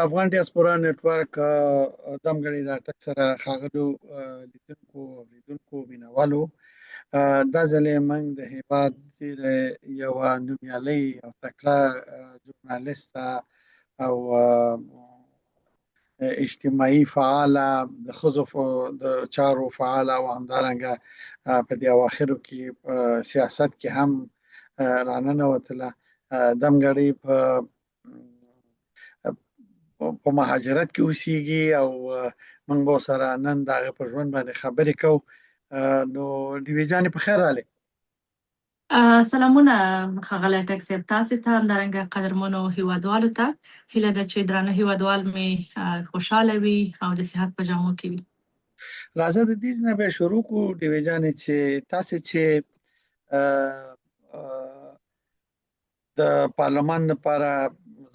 افغان ډیاسپورا نتورک دمګړي د ټک سره ښاغلو لیدونکو او اوریدونکو مینوالو دا ځلې موږ د هیواد یوه نومیالۍ او تکړه ژورنالیسته او اجتماعي فعاله د ښځو د چارو فعاله او همدارنګه په دې اواخرو کې سیاست کې هم راننوتله دمګړي په مهاجرت کې اوسېږي او موږ به سره نن د هغې په ژوند باندې خبرې کوو. نو ډیوې جانې په خیر راغلې. سلامونه ښاغلی ټک صاحب، تاسې ته همدارنګه قدرمنو هیوادوالو ته هیله ده چې درانه هیوادوال مې خوشحاله وي او د صحت په جامو کې وي. راځه د دې نه به شروع کړو ډیوې جانې چې تاسې چې د پارلمان لپاره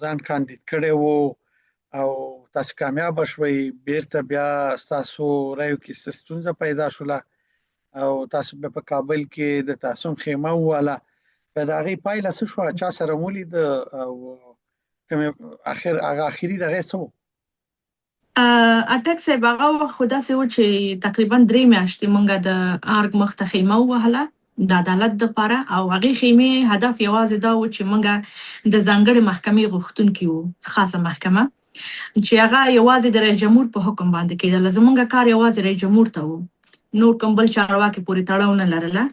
ځان کاندید کړی وو او تاسو کامیاب شوئ، بیرته بیا ستاسو رایو کې څه ستونزه پیدا شوله او تاسو په کابل کې د تعصب خیمه وواله. په د هغې پایله څه شوه؟ چا سره ولید او هغه اخري دغه څه و؟ اټک صاحب هغه وخت خو داسې و چې تقریبا 3 میاشتې موږ د ارګ مخته خیمه ووهله د عدالت دپاره، او هغې خیمې هدف یوازې دا و چې موږ د ځانګړې محکمې غوښتونکي وو، خاصه محکمه چې هغه یوازې د رئیس جمهور په حکم باندې کېدله. زموږ کار یوازې رئیس جمهور ته و، نور کوم بل چارواکي پورې تړاو نه لرله.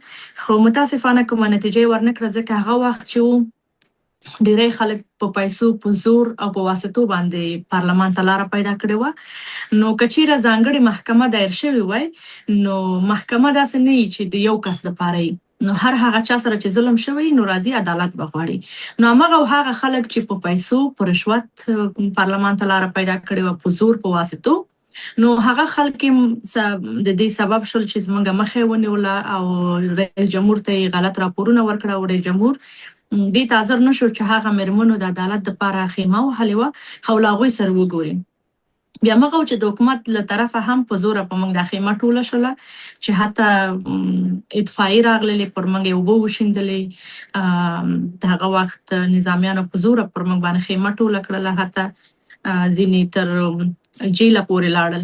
خو متاسفانه کومه نتیجه یې ورنکړه، ځکه هغه وخت چې و ډېری خلک په پیسو په زور او په واسطو باندې پارلمان ته لاره پیدا کړې وه. نو که چیرې ځانګړې محکمه دایر شوې وای، نو محکمه داسې نه وي چې د یو کس دپاره وي، نو هر هغه چا سره چې ظلم شوی نو راځي عدالت به غواړي. نو هماغه هغه خلک چې په پیسو په رشوت پارلمان ته لاره پیدا کړې وه، په زور په واسطو، نو هغه خلک د دې سبب شول چې زموږ مخه ونیوله او رئیس جمهور ته یې غلط راپورونه ورکړه او رئیس جمهور دې ته حاضر نه شو چې هغه مېرمنو د عدالت دپاره خیمه وهلې وه او له هغوی سره وګوري. بیا هغه و چې د حکومت له طرفه هم په زوره په موږ دا خیمه ټوله شوله، چې حتی اطفایي راغللې پر موږ یې اوبه وشیندلې. د هغه وخت نظامیانو په زوره پر موږ باندې خیمه ټوله کړله، حتی ځینې تر جیله پورې لاړل.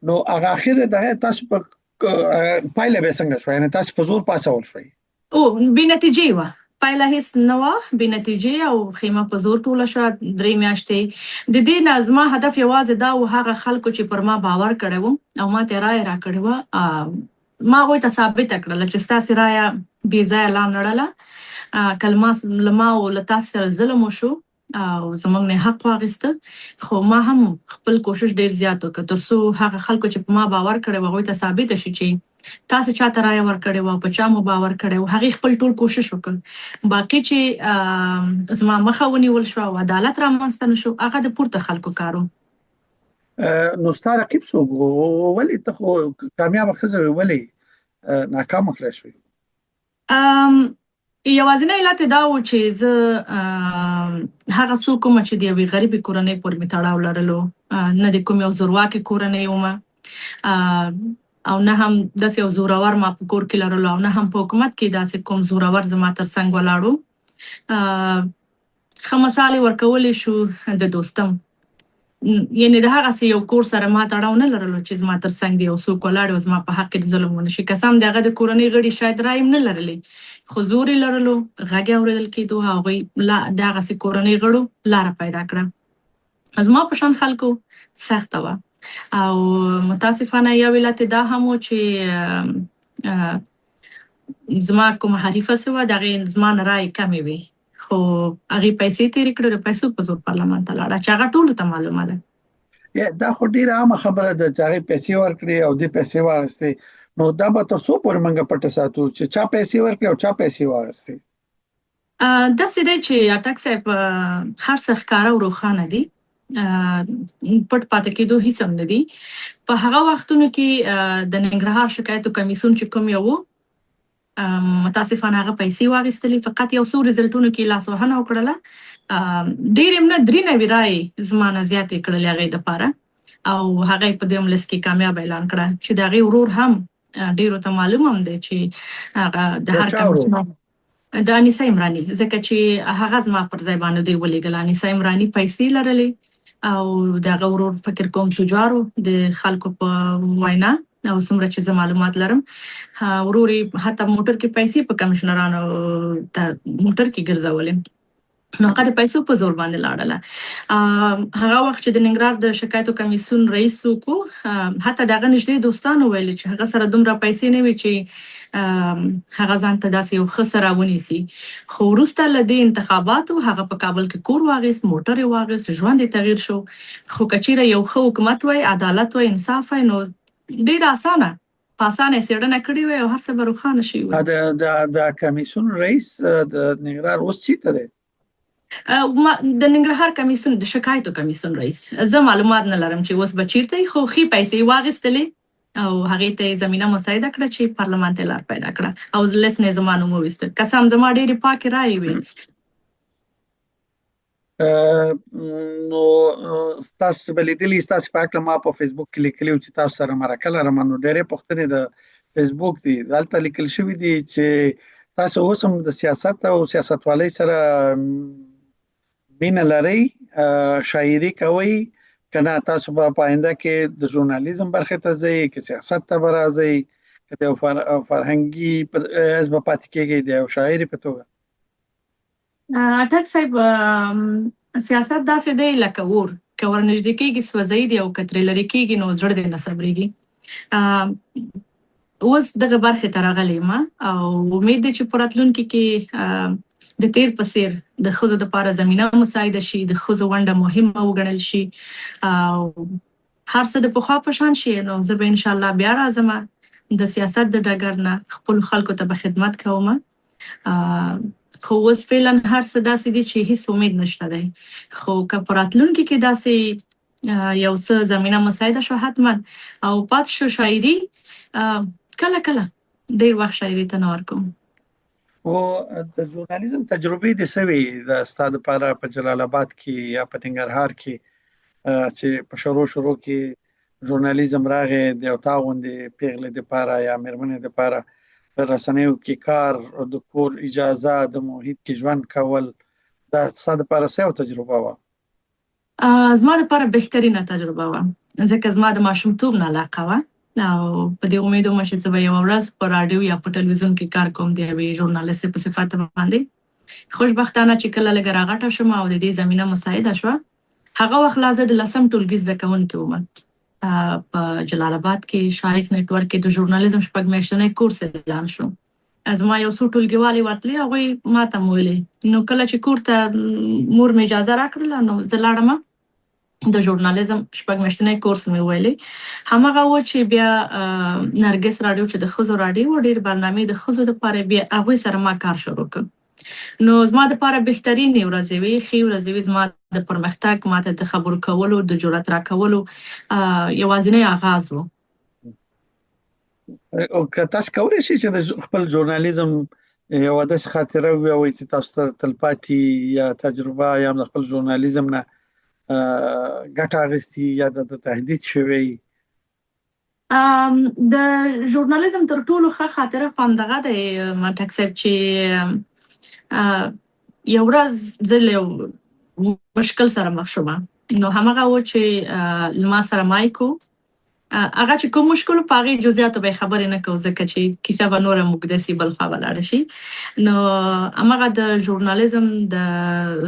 نو هغه اخر دغه تاسو په پایله به څنګه شوه؟ یعنې تاسو په زور پاڅول شوئ؟ بې نتیجې وه، پایله هیڅ نه وه، بې نتیجې او خیمه په زور ټوله شوه 3 میاشتې. د دې نه زما هدف یوازې دا و، هغه خلکو چې پر ما باور کړی و او ما ته رایه راکړې وه، ما هغوی ته ثابته کړله چې ستاسې رایه بې ځایه لا نړله. که له ما او له تاسې سره ظلم وشو او زموږ نه حق واخیسته، خو ما هم خپل کوشش ډېر زیات وکړ تر څو هغه خلکو چې په ما باور کړی و هغوی ته ثابته شي چې تاسې چاته رایه ورکړې وه، په چا مو باور کړی و. هغې خپل ټول کوشش وکړ. باقي چې زما مخه ونیول شوه او عدالت رامنځته نه شو، هغه د پورته خلکو کار و. نو ستا رقیب څوک و؟ ولې ته خو کامیابه ښځه وې، ولې ناکامه کړی شوې؟ یوازینی علت یې دا و چې زه هغه څوک وم چې د یوې غریبې کورنۍ پورې مې تړاو لرلو، نه د کوم یو زورواکې کورنۍ ومه او نه هم داسې یو زورور ما په کور کې لرلو او نه هم په حکومت کې داسې کوم زورور زما تر څنګ ولاړ و. ښه مثال یې ورکولی شو د دوستم، یعنې د هغسې یو کور سره ما تړاو نه لرلو چې زما تر څنګ د یو څوک ولاړ او زما په حق کې ظلم ونه شي. که څه هم د هغه د کورنۍ غړي شاید رایې هم نه لرلې، خو زور یې لرلو، غږ یې اورېدل کېدو، هغوی د هغسې کورنۍ غړو لاره پیدا کړه. زما په شان خلکو سخته وه او متاسفانه یو علت دا هم و چې زما کومه حریفه چې وه د هغې زما نه رایې کمې وې، خو هغې پیسې تېرې کړې، د پیسو په زور پارلمان ته لاړه، چې هغه ټولو ته معلومه ده. دا خو ډېره عامه خبره ده چې هغې پیسې ورکړې او دې پیسې واخیستې. نو دا به تر څو پورې موږ پټه ساتو چې چا پیسې ورکړې او چا پیسې واخیستې؟ داسې دی چې اټک صاحب هر څه ښکاره او روښانه دي، پټ پاتې کېدو هیڅ هم نه دي. په هغه وختونو کې د ننګرهار شکایتو کمیسیون چې کوم یو و، متاسفانه هغه پیسې واخیستلې، فقط یو څو ریزلټونو کې لاسوهنه وکړله. ډېرې هم نه 93 رایې زما نه زیاتې کړلې هغې دپاره او هغه یې په دویم لیست کې کامیاب اعلان کړه، چې د هغې ورور هم ډېرو ته معلوم هم دی چې هغه د هر کمیسیون د انیسه عمراني، ځکه چې هغه زما پر ځای باندې دوی ولېږل. انیسه عمراني پیسې لرلې او د هغه ورور فکر کوم تجارو د خلکو په وینا او څومره چې زه معلومات لرم ورور یې حتی موټر کې پیسې په کمشنرانو ته موټر کې ګرځولې. نو هغه د پیسو په زور باندې لاړله. هغه وخت چې د ننګرهار د شکایتو کمیسیون رئیس وکړو، حتی دغه نږدې دوستانو ویل چې هغه سره دومره پیسې نه وي چې هغه ځان ته داسې یو ښه څه راونیسي. خو وروسته له دې انتخاباتو هغه په کابل کې کور واخیست، موټر یې واخیست، ژوند یې تغیر شو. خو که چیرې یو ښه حکومت وای، عدالت وای، انصاف وای، نو ډېره په اسانه یې څېړنه کړې وای او هر څه به روښانه شوي وای. د کمیسیون رئیس د ننګرهار اوس چیرته دی؟ د ننګرهار کمیسیون د شکایتو کمیسیون رئیس، زه معلومات نه لرم چې اوس به چیرته وي، خو ښې پیسې یې واخیستلې او هغې ته یې زمینه مساعده کړه چې پارلمان ته یې لار پیدا کړه او لیست نه یې زما نوم وویسته. که څه هم زما ډېرې پاکې رایې وې. نو ستاسو به لیدلي ستاسو په هکله ما په فیسبوک کې لیکلي وو چې تاسو سره مرکه لرم. نو ډېرې پوښتنې د فیسبوک دي، دلته لیکل شوي دي چې تاسو اوس هم د سیاست او سیاستوالۍ سره مینه لرئ، شاعري کوئ، که نه تاسو به په آینده کې د ژورنالیزم برخې ته ځئ، که سیاست ته به راځئ، که د یو فرهنګي حزب به پاتې کېږئ د یو شاعرې په توګه؟ اټک صاحب، سیاست داسې دی لکه اور، که ورنږدې کېږي سوځوي دی او که ترې لرې کېږي نو زړه دې نه صبرېږي. اوس دغه برخې ته راغلی یم او امید دی چې په راتلونکي کې د تیر په څېر د ښځو دپاره زمینه مساعده شي، د ښځو ونډه مهمه وګڼل شي او هر څه د پخوا په شان شي. نو زه به انشاءالله بیا راځم د سیاست د ډګر نه، خپلو خلکو ته به خدمت کوم. خو اوس فعلا هر څه داسې دي چې هیڅ امید نشته دی. خو که په راتلونکي کې داسې یو څه زمینه مساعده شو حتما او پاتې شو شاعري، کله کله ډېر وخت شاعري ته نه ورکوم. او د ژورنالیزم تجربې دې څه وې د ستا دپاره په جلال آباد کې یا په ننګرهار کې چې په شروع کې ژورنالیزم راغی د یو تا غوندې پیغلې دپاره یا مېرمنې دپاره په رسنیو کې کار، د کور اجازه، د محیط کې ژوند کول، دا ستا دپاره څه یو تجربه وه؟ زما دپاره بهترینه تجربه وه، ځکه زما د ماشومتوب نه علاقه وه او په دې امید وم چې زه به یوه ورځ په راډیو یا په ټلویزیون کې کار کوم د یوې ژورنالستې په صفت باندې. خوشبختانه چې کله لږه راغټه شوم او د دې زمینه مساعده شوه، هغه وخت لا زه د 10م ټولګي زده کوونکې وم. په جلال آباد کې شایق نیټورک کې د ژورنالیزم 6 میاشتنی کورس اعلان شو. زما یو څو ټولګیوالې ورتلې، هغوی ما ته مو ویلې. نو کله چې کور ته مور مې اجازه راکړله نو زه لاړم، د ژورنالیزم 6 میاشتنی کورس مې ویلې. هماغه و چې بیا نرګس راډیو چې د ښځو راډیو و، ډېر برنامې د ښځو دپاره، بیا هغوی سره ما کار شروع کړ. نو زما دپاره بهترینې ورځې وې، ښې ورځې وې. زما د پرمختګ، ماته د خبرو کولو، د جرأت راکولو یوازینی آغاز و. او که تاسو کولی شئ چې د خپل ژورنالیزم یوه داسې خاطره ووایئ چې تاسو ته تلپاتې یا تجربه یا د خپل ژورنالیزم نه ګټه اخیستي یا د تهدید شوی؟ د ژورنالیزم تر ټولو ښه خاطره خو همدغه دی مټک صاحب چې یو ورځ زه له یو مشکل سره مخ شوم. نو هماغه و چې له ما سره مایک و، هغه چې کوم مشکل په هغې جزئیاتو به یې خبرې نه کوو ځکه چې کیسه به نوره اوږده سي، بل خوا به لاړه شي. نو هماغه د ژورنالیزم د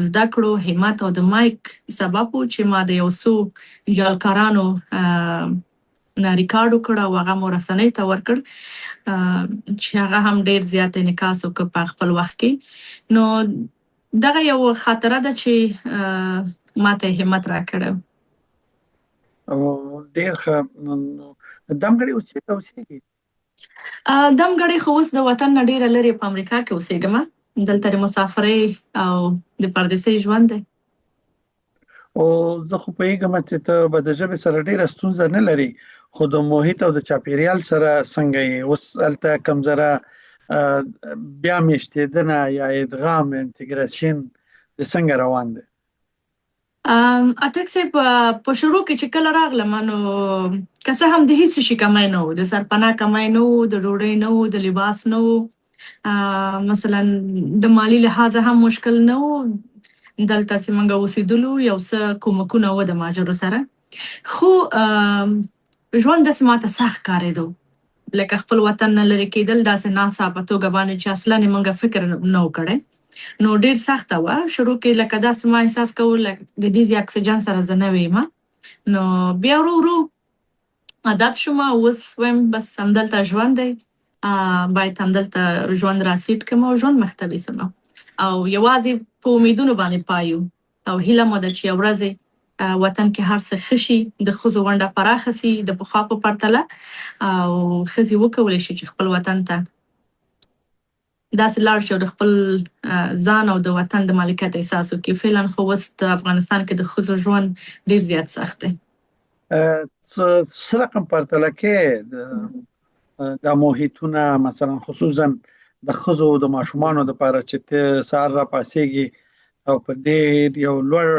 زده کړو همت او د مایک سبب و چې ما د یو څو جالکارانو نه ریکارډ وکړ او هغه مو رسنۍ ته ورکړ چې هغه هم ډېر زیات انعکاس وکړ په خپل وخت کې. نو دغه یو خاطره ده چې ما ته همت راکړی. ډېر ښه. دمګړی اوس چېرته اوسېږي؟ دمګړی خو اوس د وطن نه ډېره لرې په امریکا کې اوسېږم. دلته د مسافرۍ او د پردیسۍ ژوند دی. او زه خو پوهېږم چې ته به د ژبې سره ډېره ستونزه نه لري، خو د محیط او د چاپېریال سره څنګه یې؟ اوس هلته کوم ذره بیا میشتېدنه یا ادغام انټګراسیون د څنګه روان دی؟ اټک صاحب، په شروع کې چې کله راغلم نو که څه هم د هېڅ شي کمی نه و، د سرپناه کمی نه و، د ډوډۍ نه و، د لباس نه و، مثلا د مالی لحاظه هم مشکل نه و. دلته چې موږ اوسېدلو یو څه کومکونه و د ماجرو سره. خو ژوند داسې ماته سخت ښکارېدو. لکه خپل وطن نه لرې کېدل داسې ناڅاپه توګه باندې چې اصلاً یې موږ فکر نه و کړی. نو ډېر سخته وه. شروع کې لکه داسې ما احساس کول لکه د دې ځای اکسیجن سره زه نه ویمه. نو بیا ورو ورو عادت شومه. اوس وایم بس همدلته ژوند دی. باید همدلته ژوند راسیټ کړم او ژوند مخ ته یوسم. او یوازې په امیدونو باندې پایو. او هیله مو ده چې یو ورځ وطن کې هر څه ښه شي، د ښځو ونډه پراخه سي د پخوا په پرتله، او ښځې وکولی شي چې خپل وطن ته داسې لاړ شي او د خپل ځان او د وطن د مالکیت احساس وکړي. فعلا خو اوس د افغانستان کې د ښځو ژوند ډېر زیات سخت دی. څه رقم پرتله کې دا محیطونه مثلا خصوصا د ښځو د ماشومانو دپاره چې ته سهار راپاڅېږي او په ډېر یو لوړ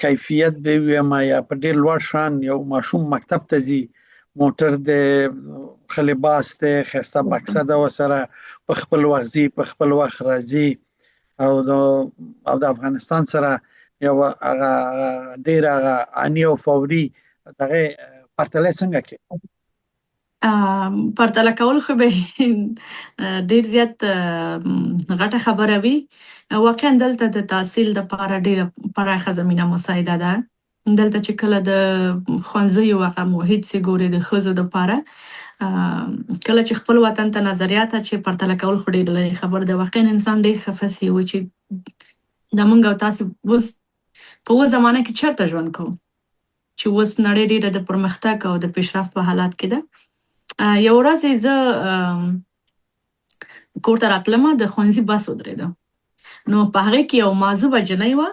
کیفیت به ویم یا په ډېر لوړ شان یو ماشوم مکتب ته ځي، موټر دی، ښه لباس دی، ښایسته بکسه ده ورسره، په خپل وخت ځي، په خپل وخت راځي، او د افغانستان سره یو هغه ډېر هغه انی او فوري دغه پرتله څنګه کې؟ پرتله کول خو به ډېر زیات غټه خبره وي. واقعا دلته د تحصیل دپاره ډېره پراخه زمینه مساعده ده. دلته چې کله د ښوونځیو هغه محیط چې ګورې د ښځو دپاره، کله چې خپل وطن ته نظریات چې پرتله کول خو ډېر لرې خبره ده. واقعا انسان ډېر خفه سي و چې دا موږ او تاسې اوس په اوس زمانه کې چېرته ژوند کوو چې اوس نړۍ ډېره د پرمختګ او د پیشرفت په حالات کې ده. یو ورځ زه کور ته راتلمه، د ښوونځي بس ودرېده. نو په هغې کې یو معذوبه جنۍ وه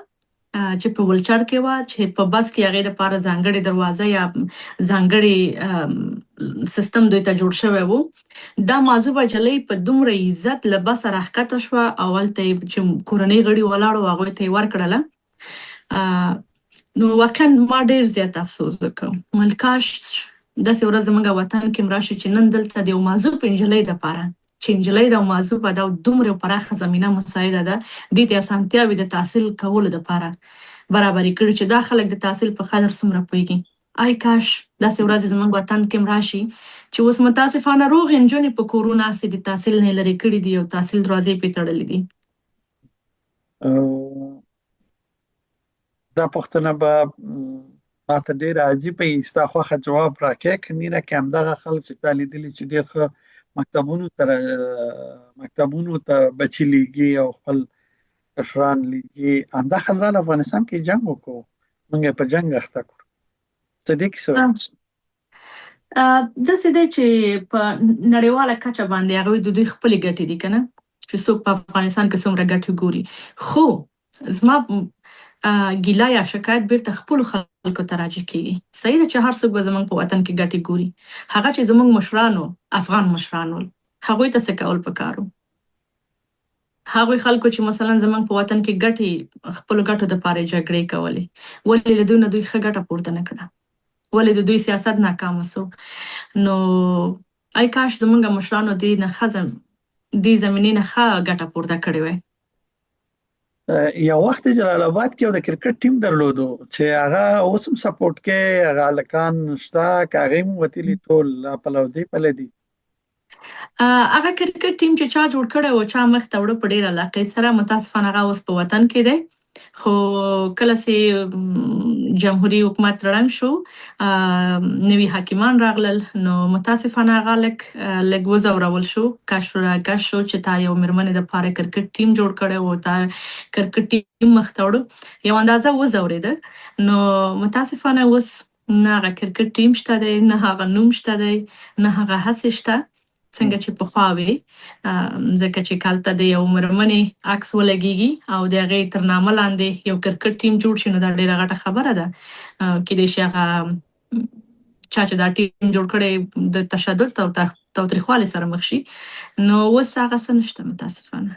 چې په ولچر کې وه، چې په بس کې هغې دپاره ځانګړې دروازه یا ځانګړې سیستم دوی ته جوړ شوی و. دا معذوبه جلۍ په دومره عزت له بسه راښکته شوه او هلته یې چې کورنۍ غړي ولاړ وو هغوی ته یې ورکړله. نو واقعا ما ډېر زیات افسوس وکړ. ویل کاش داسې ورځ زموږ وطن کې هم راشي چې نن دلته د یو معذوب نجلۍ دپاره چې نجلۍ ده او معذوبه ده او دومره پراخه زمینه مساعده ده، دې ته اسانتیاوې د تحصیل کولو دپاره برابرې کړي چې دا خلک د تحصیل په قدر څومره پوهېږي. ای کاش داسې ورځې زموږ وطن کې هم راشي چې اوس متاسفانه روغې نجونې په کورو ناستې دي، تحصیل نه یې لرې کړي دي او تحصیل دروازې پرې تړلې دي. دا پوښتنه به ماته ډېره عجیبه وي، ستا خوښه جواب راکړې که نه کې همدغه خلک چې تا لیدلي چې ډېر ښه مکتبونو ته بچي لیږي او خپل کشران لیږي، همدا خلک افغانستان کې جنګ وکړو، موږ یې په جنګ اخته کړو. څه دې کې څه داسې دی چې په نړیواله کچه باندې هغوی د دوی خپلې ګټې دي که نه، چې څوک په افغانستان کې څومره ګټې ګوري. خو زما ګیله یا شکایت بیرته خپلو خلکو ته راجع کېږي. صحیح ده چې هر څوک به زموږ په وطن کې ګټې ګوري، هغه چې زموږ مشرانو افغان مشرانو هغوی ته څه کول پکار وو. هغوی خلکو چې مثلا زموږ په وطن کې ګټې خپلو ګټو دپاره یې جګړې کولې، ولې له دوی نه دوی ښه ګټه پورته نه کړه؟ ولې د دوی سیاست ناکامه سو؟ نو ای کاش زموږ مشرانو دې زمینې نه ښه ګټه پورته کړې وای. یو وخت جلال آباد کې یو د کرکټ ټیم درلودو چې هغه اوس هم سپورټ کې هغه هلکان شته که هغې هم وتلي ټول پلودې پلدي؟ هغه کرکټ ټیم چې چا جوړ کړی و چا مخ ته وړه په ډېر علاقې سره، متاسفانه هغه اوس په وطن کې دی. خو کله چې جمهوري حکومت رړنګ شو، نوي حاکمان راغلل، نو متاسفانه هغه لږ وځورول شو، کش شو چې تا یو مېرمنې دپاره کرکټ ټیم جوړ کړی و، تا کرکټ ټیم مخ ته وړو، یو اندازه وځورېده. نو متاسفانه اوس نه هغه کرکټ ټیم شته دی، نه هغه نوم شته دی، نه هغه هڅې شته څنګه چې پخوا وې. ځکه چې هلته د یو مېرمنې عکس ولګېږي او د هغې تر نامه لاندې یو کرکټ ټیم جوړ شي، نو دا ډېره غټه خبره ده. کیدای شي هغه چا چې دا ټیم جوړ کړی د تشدد او تاوتریخوالي سره مخ شي. نو اوس هغه څه نشته متاسفانه.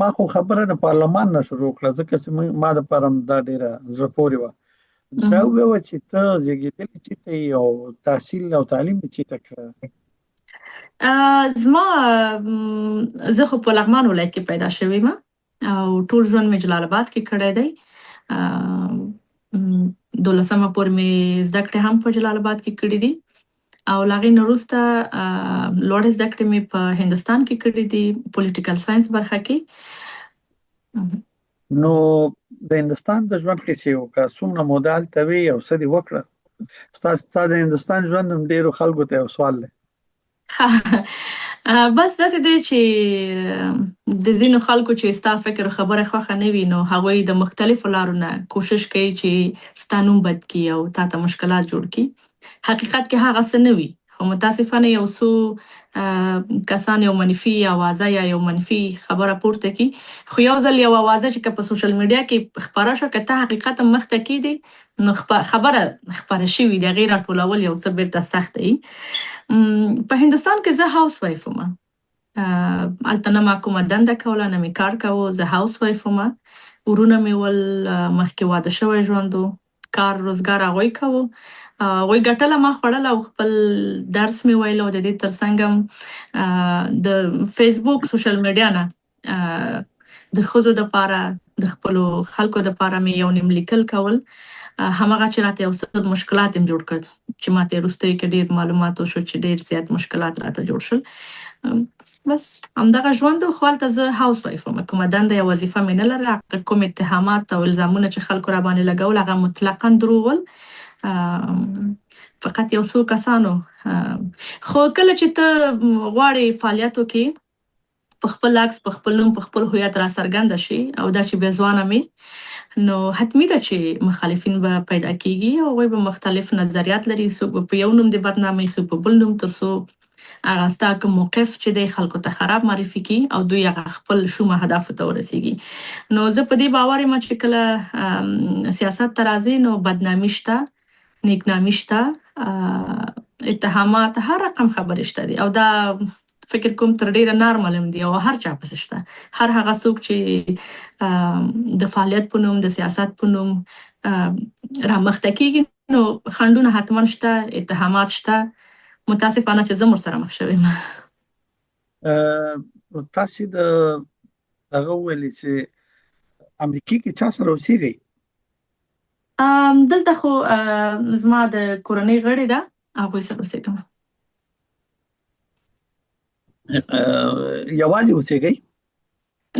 ما خو خبره د پارلمان نه شروع کړه، ځکه چې ما دپاره هم دا ډېره زړه پورې وه. دا وویه چې ته زېږېدلې چېرته یې او تحصیل او تعلیم دې چېرته کړی؟ زما زه خو په لغمان ولایت کې پیدا شوې یم او ټول ژوند مې جلال آباد کې کړی دی. 12مه پورې مې زده کړې هم په جلال آباد کې کړې دي او له هغې نه وروسته لوړې زده کړې مې په هندوستان کې کړې دي، پولیټیکل ساینس برخه کې. نو د هندوستان د ژوند کیسې وکړه، څومره موده هلته وې او څه دې وکړه؟ ستا د هندوستان ژوند هم ډېرو خلکو ته یو سوال دی. بس داسې دی چې د ځینو خلکو چې ستا فکر او خبره خوښه نه وي، نو هغوی د مختلفو لارو نه کوشش کوي چې ستا نوم بد کړي او تا ته مشکلات جوړ کړي. حقیقت کې هغه څه نه وي، خو متاسفانه یو څو کسان یو منفي اوازه یا یو منفي خبره پورته کړي. خو یو ځل یو اوازه چې که په سوشل میډیا کې خپره شوه، که ته حقیقت هم مخته کیږدې، نو خبره خپره شوې د هغې راټولول یو څه بیرته سخته وي. په هندوستان کې زه هاوس وایف وم. هلته نه ما کومه دنده کوله، نه مې کار کوه. زه هاوس وایف وم. ورونه مې ول مخکې واده شوی ژوند و، کار روزګار هغوی کوو. هغوی ګټله، ما خوړله او خپل درس مې ویل او د دې ترڅنګ هم د فیسبوک سوشل میډیا نه د ښځو دپاره د خپلو خلکو دپاره مې یو نیم لیکل کول. همغه چې راته یو څه مشکلات هم جوړ کړل چې ماته یې وروستیو کې ډېر معلومات وشو چې ډېر زیات مشکلات راته جوړ شول. بس همدغه ژوند و. خو هلته زه هاوس وایف وم، کومه دنده یا وظیفه مې نه لرله. کوم اتهامات او الزامونه چې خلکو راباندې لګول هغه مطلقاً دروغ ول. فقط یو څو کسانو. خو کله چې ته غواړې فعالیت وکړې، په خپل عکس، په خپل نوم، په خپل هویت راڅرګنده شي او دا چې بې ځوانه مې، نو حتمي ده چې مخالفین به پیدا کېږي او هغوی به مختلف نظریات لري. څوک به په یو نوم د بدنامۍ، څوک په بل نوم، تر څو هغه ستا کوم موقف چې دی خلکو ته خراب معرفي کړي او دوی هغه خپل شومه هدفو ته ورسېږي. نو زه په دې باور یم چې کله سیاست ته راځې، نو بدنامي شته، نیکنامي شته، اتهامات، هر رقم خبرې شته دي او دا فکر کوم تر ډیره نارمل هم دي او هر چا پسې شته. هر هغه څوک چې د فعالیت په نوم، د سیاست په نوم رامخته کیږي، نو خنډونه حتما شته، اتهامات شته. متاسفانه چې زه هم ورسره مخ شوې یم. تاسې د هغه وویلې چې امریکې کې چا سره اوسېږئ؟ دلته خو زما د کورنۍ غړې ده، هغوی سره اوسېږم. یوازې اوسېږئ؟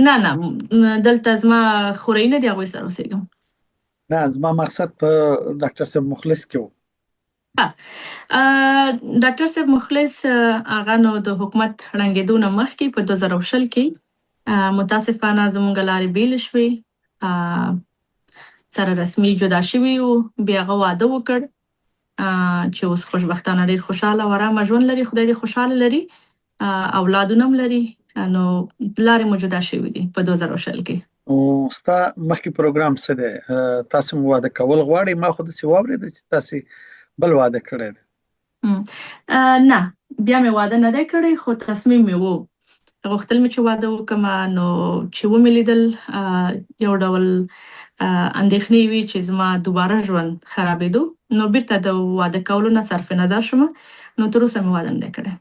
نه دلته زما خورۍ نه دي، هغوی سره اوسېږم. نه، زما مقصد په ډاکټر صاحب مخلص کې و. ډاکټر صاحب مخلص هغه نو د حکومت ړنګېدو نه مخکې په 2020 کې متاسفانه زموږ لارې بېلې شوې، سره رسمي جدا شوي وو. بیا هغه واده وکړ چې اوس خوشبختانه ډېر خوشحاله او ارامه ژوند لري. خدای دې خوشحاله لري، اولادونه هم لري. نو لارې مو جدا شوي دي په 2020 کې. او ستا مخکې پروګرام څه دی؟ تاسو مو واده کول غواړئ؟ ما خو داسې واورېده چې تاسې بل واده کړی دی. نه، بیا مې واده نه دی کړی، خو تصمیم مې و. غوښتل مې چې واده وکړم، نو چې ومې لیدل یو ډول اندېښنې وي چې زما دوباره ژوند خرابېدو، نو بیرته د واده کولو نه صرف نظر شوم. نو تر اوسه مې واده نه دی کړی.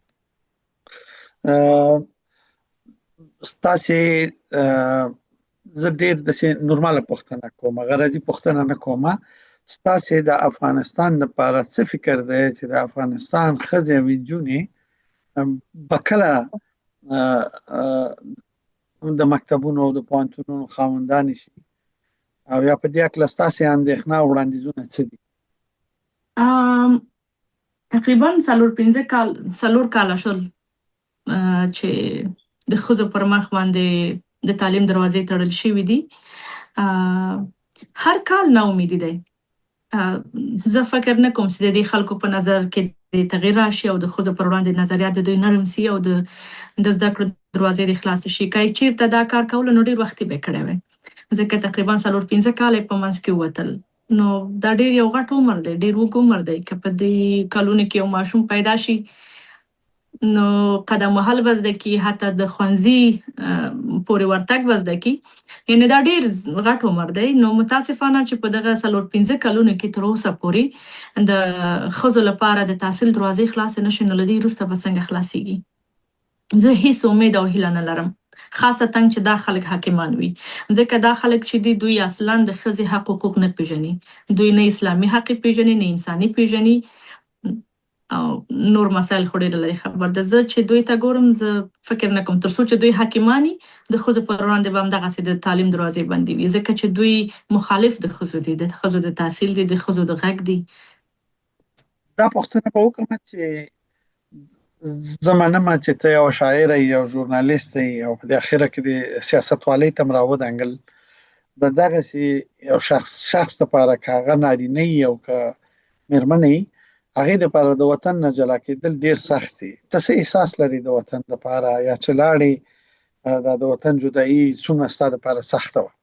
ستاسې زه ډېر داسې نورماله پوښتنه کوم، غرضي پوښتنه نه کوم. ستاسې د افغانستان لپاره څه فکر دی چې د افغانستان ښځې او نجونې به کله د مکتبونو او د پوهنتونونو خاوندانې شي، او یا په دې هکله ستاسې اندېښنه او وړاندیزونه څه دي؟ تقریبا 4 کاله شول چې د ښځو پر مخ باندې د تعلیم دروازې تړل شوي دي. هر کال ناامیدي دی. زه فکر نه کوم چې د دې خلکو په نظر کې د تغییر راشي او د ښځو پر وړاندې نظریات د دوی نرم سي او د زده کړو دروازې دې خلاصې شي. که یې چېرته دا کار کولو، نو ډېر وختي به یې کړی وی، ځکه تقریبا 4-5 کاله په منځ کې ووتل. نو دا ډېر یو غټ عمر دی، ډېر اوږد عمر دی. که په دې کلونو کې یو ماشوم پیدا شي، نو قدم وهل به زده کي، حتی د ښوونځي پورې ورتګ به زده کي. یعنې دا ډېر غټ عمر دی. نو متاسفانه چې په دغه 4-5 کلونو کې تر اوسه پورې د ښځو لپاره د تحصیل دروازې خلاصې نه شي، نو له دې وروسته به څنګه خلاصېږي؟ زه هیڅ امید او هیله نه لرم، خاصتا چې دا خلک حاکمان وي. ځکه دا خلک چې دي دوی اصلا د ښځې حق حقوق نه پیژني. دوی نه اسلامي حق پیژني، نه انساني پیژني، او نور مسایل خو ډېر لري خبر ده. زه چې دوی ته ګورم، زه فکر نه کوم تر څو چې دوی حاکماني د ښځو پر وړاندې به همدغسې د تعلیم دروازې بندې وي، ځکه چې دوی مخالف د ښځو دي، د ښځو د تحصیل دي، د ښځو د غږ دي. دا پوښتنه به وکړم چې زه منم چې ته یو شاعر یې، یو ژورنالیست یې، او په دې اخره کې د سیاستوالۍ ته م راودانګل. د دغسې یو شخص دپاره که هغه نارینه وي او که مېرمنه وي، هغې دپاره د وطن نه جلا کېدل ډېر سخت دي. ته څه احساس لرې د وطن دپاره، یا چې لاړې دا د وطن جدایي څومره ستا دپاره سخته وه؟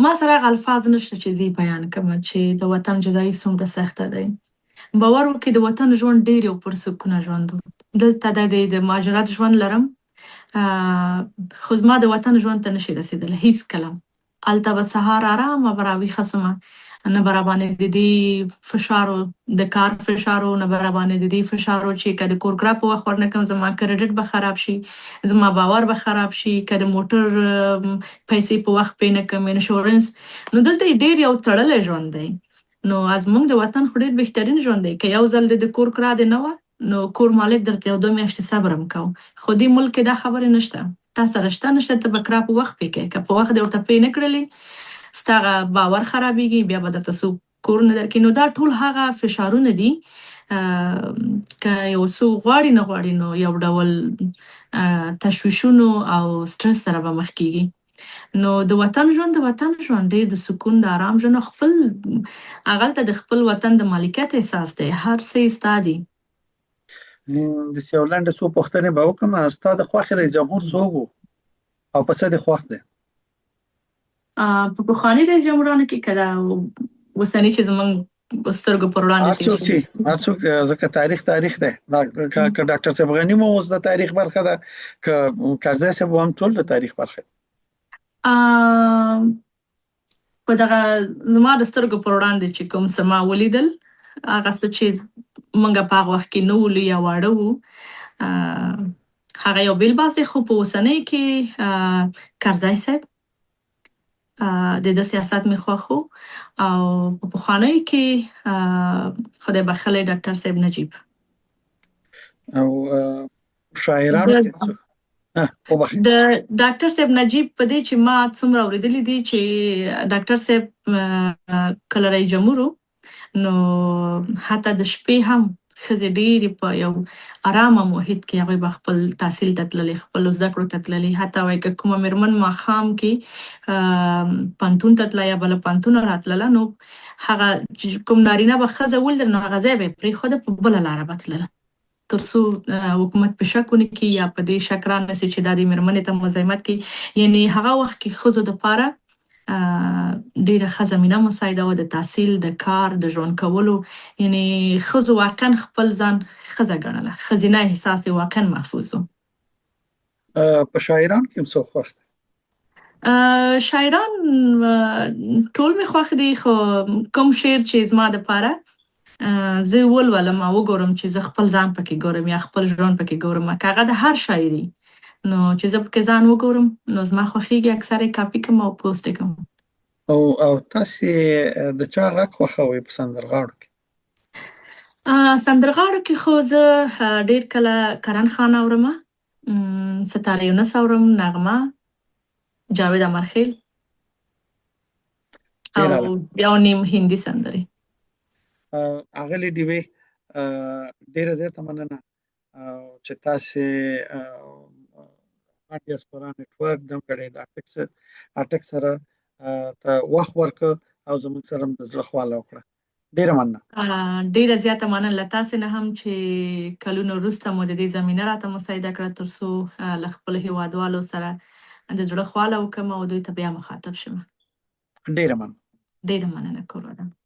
ما سره هغه الفاظ نشته چې زه یې بیان کړم چې د وطن جدایي څومره سخته دی. باور وکړئ د وطن ژوند ډېر یو پرسکونه ژوند و. دلته د مهاجرت ژوند لرم، خو زما د وطن ژوند ته نشي رسېدلی هېڅکله. هلته به سهار ارامه به راویښه سمه، نه به راباندې د دې فشار و، د کار فشار و، نه به راباندې د دې فشار و چې که د کورګرا په وخت ورنه کړم زما کریډټ به خراب شي، زما باور به خراب شي، که د موټر پیسې په وخت پې نه کړم، انشورنس. نو دلته ډېر یو تړلی ژوند دی. نو زموږ د وطن خو ډېر بهترین ژوند دی. که یو ځل د کور کرا دې نه وه، نو کور مالک درته یو 2 میاشتې صبر هم کو. خو دې ملک کې دا خبرې نشته. تا سره شته نشته، ته به کرا په وخت پې کوې. که په وخت دې ورته پې نه کړلې، ستا هغه باور خرابېږي، بیا به درته څوک کور نه درکړي. نو دا ټول هغه فشارونه دي. که یو څوک غواړي نه غواړي، نو یو ډول تشویشونو او سټرس سره به مخ کېږي. نو د وطن ژوند ډېر د سکون، د آرام ژوند، هغلته د خپل وطن د مالکیت احساس دی. هر څه یې ستا دي. داسې یو لنډه څو پوښتنې به وکړم. ستا د خوښې رئیس جمهور څوک و او په څه دې خوښ دی؟ په پخواني رئیس جمهورانو کې که دا اوسني چې زموږ په سترګو پر وړاندې هر څوک تېر چې هر څوک، ځکه تاریخ دی. که ډاکټر صاحب غني مو اوس د تاریخ برخه ده، که کرزی صاحب هم ټول د تاریخ برخه ده. په دغه زما د سترګو پر وړاندې چې کوم څه ما ولیدل، هغه څه چې موږ په هغه وخت کې نه وو، لوی یا واړه وو، هغه یو بېل بحث دی. خو په اوسنۍ کې کرزی صاحب، د ده سیاست مې خوښ و. او په پخوانیو کې خدای بخښلی ډاکټر صاحب نجیب. او شاعرانو کې څوک؟ وبخښئ. د ډاکټر صاحب نجیب په دې چې ما څومره اورېدلي دي چې ډاکټر صاحب کله رئیس جمهور و، نو حتی د شپې هم ښځې ډېرې په یو ارامه محیط کې هغوی به خپل تحصیل ته تللې، خپلو زده کړو ته تللې. حتی وایي که کومه مېرمن ماښام کې پوهنتون ته تله یا بله پوهنتونه راتلله، نو هغه کوم نارینه به ښځه ولیدل، نو هغه ځای به یې پرېښوده، په بله لاره به تلله، تر څو حکومت په شک ونه کړي یا په دې شک رانسي چې دا د مېرمنې ته مزاحمت کوي. یعنې هغه وخت کې ښځو دپاره ډېره ښه زمینه مساعده وه، د تحصیل، د کار، د ژوند کولو. یعنې ښځو واقعا خپل ځان ښځه ګڼله، ښځینه احساس یې واقعا محفوظ و. په شاعرانو کې هم څوک خوښ دی؟ شاعران ټول مې خوښ دي، خو کوم شعر چې زما دپاره زه ولولم او وګورم چې زه خپل ځان پکې ګورم یا خپل ژوند پکې ګورم، که هغه د هر شاعري، نو چې زه پکې ځان وګورم، نو زما خوښېږي، اکثر یې کاپي کړم او پوسټ یې کړم. او تاسې د چا غږ خوښوئ په سندرغاړو کې؟ سندرغاړو کې خو زه ډېر کله کرن خان اورم، ستاره یونس اورم، نغمه، جاوید امرخیل او یو نیم هندي سندرې. اغلې ډیوې، ډېره زیاته مننه چې تاسې ډیاسپورا نیټورک دم کړی، د اټک سره ته وخت ورکړ او زموږ سره د زړه خواله وکړه. ډېره مننه. ډېره زیاته مننه له تاسې نه هم چې کلونه وروسته مو د دې زمینه راته مساعده کړه، تر څو له خپلو هېوادوالو سره د زړه خواله وکړم او دوی ته بیا مخاطب شم. ډېره مننه. ډېره مننه، کور ودان.